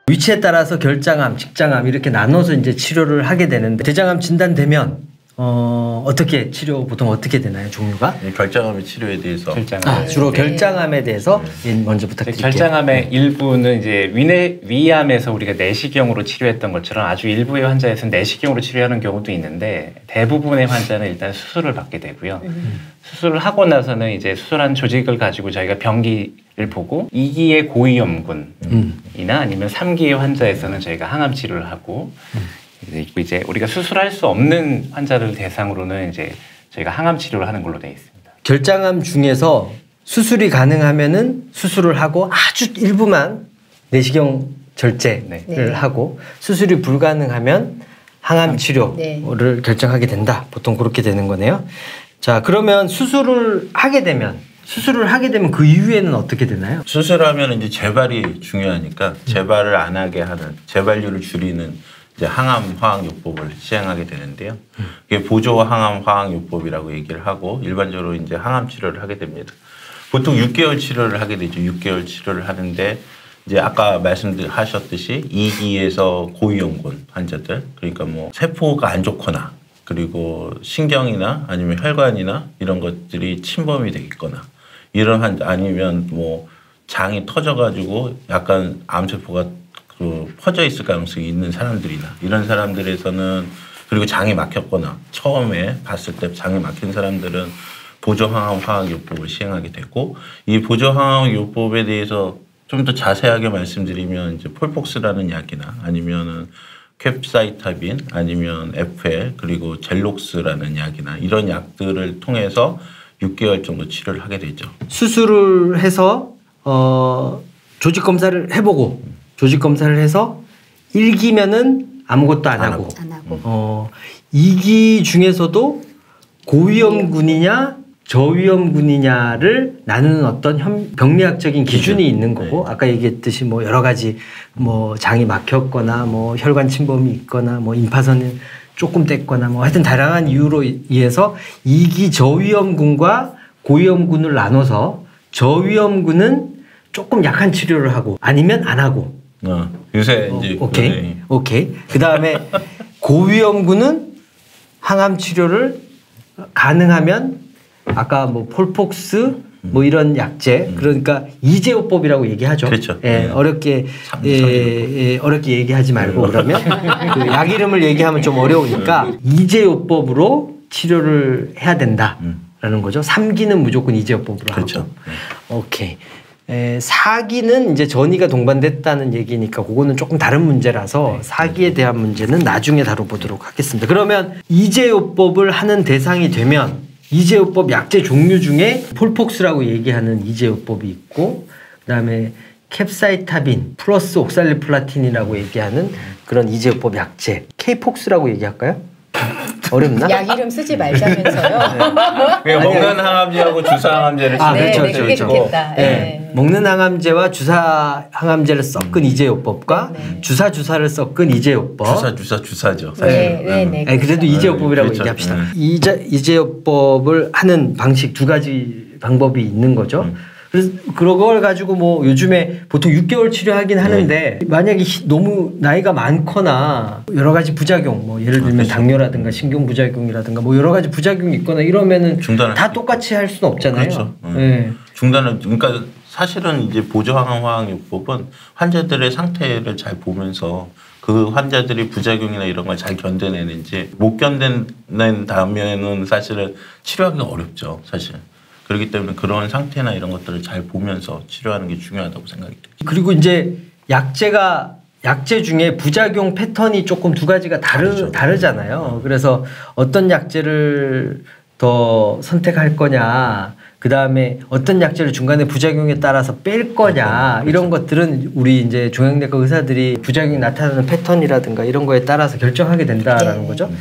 위치에 따라서 결장암, 직장암 이렇게 나눠서 이제 치료를 하게 되는데 대장암 진단되면 어떻게 치료 보통 어떻게 되나요? 종류가? 결장암의 치료에 대해서 주로 결장암에 대해서 먼저 부탁드릴게요. 결장암의 일부는 이제 위암에서 우리가 내시경으로 치료했던 것처럼 아주 일부의 환자에서는 내시경으로 치료하는 경우도 있는데 대부분의 환자는 일단 수술을 받게 되고요. 수술을 하고 나서는 이제 수술한 조직을 가지고 저희가 병기를 보고 2기의 고위험군이나 아니면 3기의 환자에서는 저희가 항암 치료를 하고 이제 우리가 수술할 수 없는 환자들 대상으로는 이제 저희가 항암 치료를 하는 걸로 되어 있습니다. 결장암 중에서 수술이 가능하면은 수술을 하고 아주 일부만 내시경 절제를 하고 하고 불가능하면 항암 치료를 결정하게 된다. 보통 그렇게 되는 거네요. 자, 그러면 수술을 하게 되면 그 이후에는 어떻게 되나요? 수술하면 이제 재발이 중요하니까 재발을 안 하게 하는 재발률을 줄이는 이제 항암 화학요법을 시행하게 되는데요. 이게 보조 항암 화학요법이라고 얘기를 하고 일반적으로 이제 항암 치료를 하게 됩니다. 보통 6개월 치료를 하게 되죠. 6개월 치료를 하는데 이제 아까 말씀하셨듯이 2기에서 고위험군 환자들 그러니까 뭐 세포가 안 좋거나 그리고 신경이나 아니면 혈관이나 이런 것들이 침범이 돼 있거나 이런 환자 아니면 뭐 장이 터져가지고 약간 암세포가 퍼져 있을 가능성이 있는 사람들이나 이런 사람들에서는 그리고 장이 막혔거나 처음에 봤을 때 장이 막힌 사람들은 보조항암 화학요법을 시행하게 되고 이 보조항암요법에 대해서 좀 더 자세하게 말씀드리면 이제 폴폭스라는 약이나 아니면은 캡사이타빈 아니면 FL 그리고 젤록스라는 약이나 이런 약들을 통해서 6개월 정도 치료를 하게 되죠. 수술을 해서 조직 검사를 해보고 조직 검사를 해서 1기면은 아무것도 안 하고 2기 중에서도 고위험군이냐 저위험군이냐를 나누는 어떤 병리학적인 기준이 있는 거고 아까 얘기했듯이 뭐 여러 가지 뭐 장이 막혔거나 뭐 혈관 침범이 있거나 뭐 임파선을 조금 뗐거나 뭐 하여튼 다양한 이유로 인해서 2기 저위험군과 고위험군을 나눠서 저위험군은 조금 약한 치료를 하고 아니면 안 하고 요새 이제 오케이. 그다음에 고위험군은 항암 치료를 가능하면 아까 뭐 폴폭스 뭐 이런 약제 그러니까 이제요법이라고 얘기하죠. 그렇죠. 어렵게 얘기하지 말고 그러면 그 약 이름을 얘기하면 좀 어려우니까 이제요법으로 치료를 해야 된다라는 거죠. 3기는 무조건 이제요법으로 그렇죠. 하고. 오케이. 4기는 이제 전이가 동반됐다는 얘기니까 그거는 조금 다른 문제라서 4기에 대한 문제는 나중에 다뤄보도록 하겠습니다. 그러면 이제요법을 하는 대상이 되면 이제요법 약제 종류 중에 폴폭스라고 얘기하는 이제요법이 있고 그다음에 캡사이타빈 플러스 옥살리플라틴이라고 얘기하는 그런 이제요법 약제 케이폭스라고 얘기할까요? 어렵나? 약 이름 쓰지 말자면서요. 먹는 항암제하고 주사 항암제를 그게 좋겠다. 먹는 항암제와 주사 항암제를 섞은 이제요법과 주사를 섞은 이제요법. 주사죠. 그래도 이제요법이라고 얘기합시다. 이제요법을 하는 방식 두 가지 방법이 있는 거죠. 그래서 그걸 가지고 뭐 요즘에 보통 6개월 치료하긴 하는데 만약에 너무 나이가 많거나 여러 가지 부작용 뭐 예를 들면 당뇨라든가 신경부작용이라든가 뭐 여러 가지 부작용이 있거나 이러면은 다 똑같이 할 수는 없잖아요. 그렇죠. 중단은 그러니까 사실은 이제 보조항암 화학요법은 환자들의 상태를 잘 보면서 그 환자들이 부작용이나 이런 걸 잘 견뎌내는지 못 견뎌낸 다음에는 사실은 치료하기가 어렵죠. 사실. 그렇기 때문에 그런 상태나 이런 것들을 잘 보면서 치료하는 게 중요하다고 생각이 돼요. 그리고 이제 약제 중에 부작용 패턴이 조금 두 가지가 다르잖아요. 그래서 어떤 약제를 더 선택할 거냐, 그 다음에 어떤 약제를 중간에 부작용에 따라서 뺄 거냐, 이런 것들은 우리 이제 종양내과 의사들이 부작용이 나타나는 패턴이라든가 이런 거에 따라서 결정하게 된다라는 거죠.